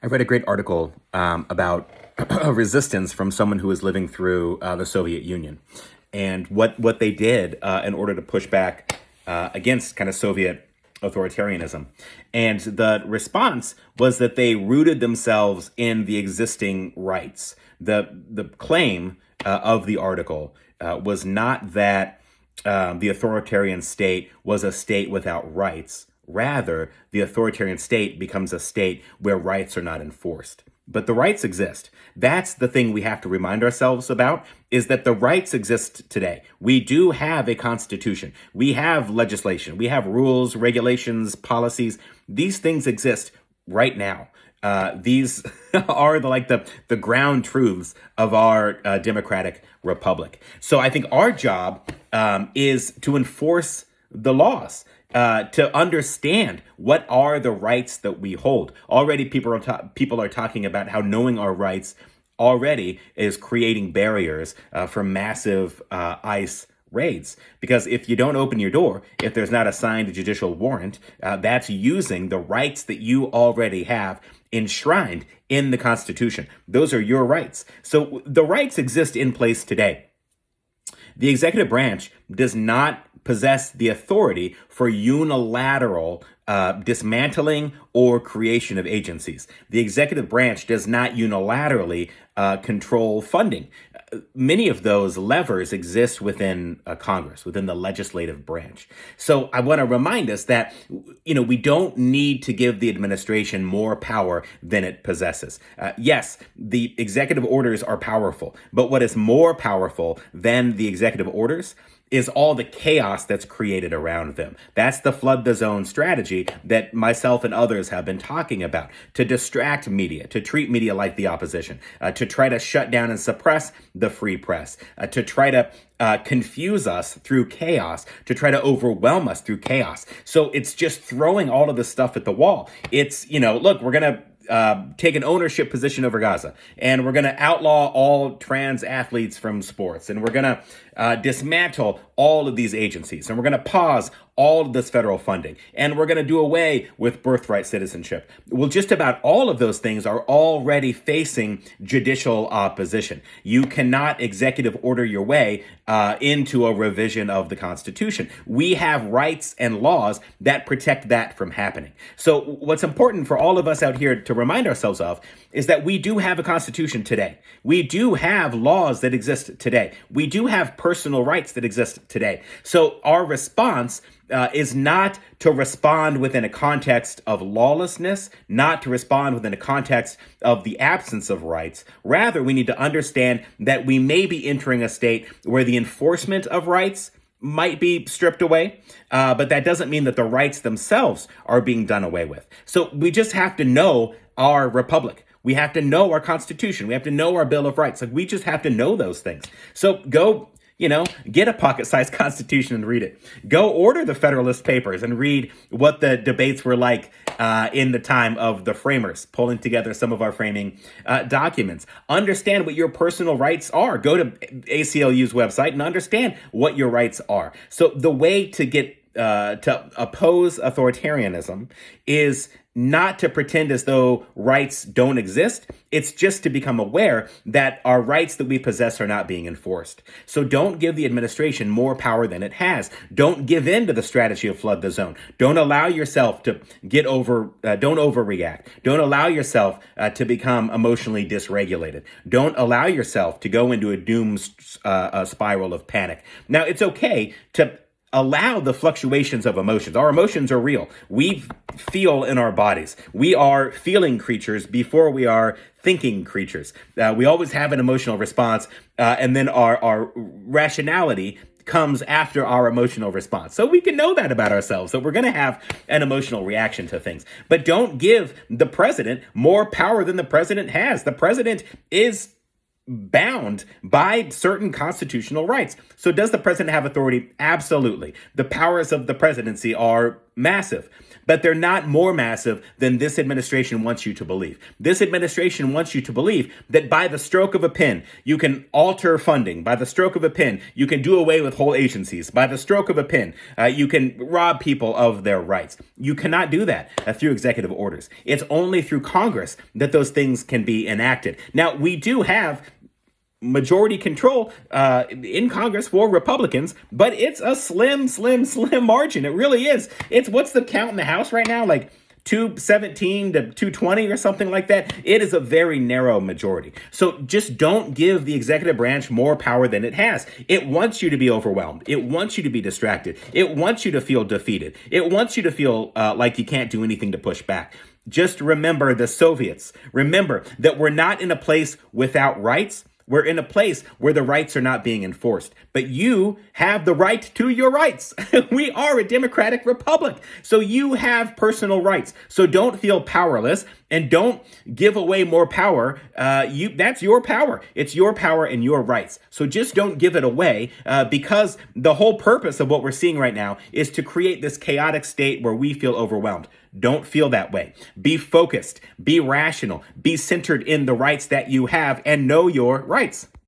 I read a great article about resistance from someone who was living through the Soviet Union, and what they did in order to push back against kind of Soviet authoritarianism. And the response was that they rooted themselves in the existing rights. The claim of the article was not that the authoritarian state was a state without rights. Rather, the authoritarian state becomes a state where rights are not enforced. But the rights exist. That's the thing we have to remind ourselves about, is that the rights exist today. We do have a constitution. We have legislation. We have rules, regulations, policies. These things exist right now. These are the ground truths of our democratic republic. So I think our job is to enforce the laws, to understand what are the rights that we hold. Already people are talking about how knowing our rights already is creating barriers for massive ICE raids. Because if you don't open your door, if there's not a signed judicial warrant, that's using the rights that you already have enshrined in the Constitution. Those are your rights. So the rights exist in place today. The executive branch does not possess the authority for unilateral dismantling or creation of agencies. The executive branch does not unilaterally control funding. Many of those levers exist within Congress, within the legislative branch. So I want to remind us that, we don't need to give the administration more power than it possesses. Yes, the executive orders are powerful, but what is more powerful than the executive orders is all the chaos that's created around them. That's the flood the zone strategy that myself and others have been talking about, to distract media, to treat media like the opposition, to try to shut down and suppress the free press, to try to confuse us through chaos, to try to overwhelm us through chaos. So it's just throwing all of this stuff at the wall. It's, look, we're going to take an ownership position over Gaza, and we're going to outlaw all trans athletes from sports, and we're going to dismantle all of these agencies, and we're going to pause all of this federal funding, and we're going to do away with birthright citizenship. Well, just about all of those things are already facing judicial opposition. You cannot executive order your way into a revision of the Constitution. We have rights and laws that protect that from happening. So what's important for all of us out here to remind ourselves of is that we do have a Constitution today. We do have laws that exist today. We do have personal rights that exist today. So our response is not to respond within a context of lawlessness, not to respond within a context of the absence of rights. Rather, we need to understand that we may be entering a state where the enforcement of rights might be stripped away, but that doesn't mean that the rights themselves are being done away with. So we just have to know our republic. We have to know our Constitution. We have to know our Bill of Rights. We just have to know those things. So go, get a pocket-sized Constitution and read it. Go order the Federalist Papers and read what the debates were like in the time of the framers, pulling together some of our framing documents. Understand what your personal rights are. Go to ACLU's website and understand what your rights are. So the way to get to oppose authoritarianism is not to pretend as though rights don't exist. It's just to become aware that our rights that we possess are not being enforced. So don't give the administration more power than it has. Don't give in to the strategy of flood the zone. Don't allow yourself to don't overreact. Don't allow yourself to become emotionally dysregulated. Don't allow yourself to go into a doom spiral of panic. Now, it's okay to allow the fluctuations of emotions. Our emotions are real. We feel in our bodies. We are feeling creatures before we are thinking creatures. We always have an emotional response, and then our rationality comes after our emotional response. So we can know that about ourselves, that we're going to have an emotional reaction to things. But don't give the president more power than the president has. The president is bound by certain constitutional rights. So does the president have authority? Absolutely. The powers of the presidency are massive, but they're not more massive than this administration wants you to believe. This administration wants you to believe that by the stroke of a pen, you can alter funding. By the stroke of a pen, you can do away with whole agencies. By the stroke of a pen, you can rob people of their rights. You cannot do that through executive orders. It's only through Congress that those things can be enacted. Now, we do have majority control in Congress for Republicans, but it's a slim margin. It really is. It's what's the count in the House right now? Like 217 to 220 or something like that. It is a very narrow majority. So just don't give the executive branch more power than it has. It wants you to be overwhelmed. It wants you to be distracted. It wants you to feel defeated. It wants you to feel like you can't do anything to push back. Just remember the Soviets. Remember that we're not in a place without rights. We're in a place where the rights are not being enforced, but you have the right to your rights. We are a democratic republic, so you have personal rights. So don't feel powerless and don't give away more power. That's your power. It's your power and your rights. So just don't give it away because the whole purpose of what we're seeing right now is to create this chaotic state where we feel overwhelmed. Don't feel that way. Be focused, be rational, be centered in the rights that you have, and know your rights.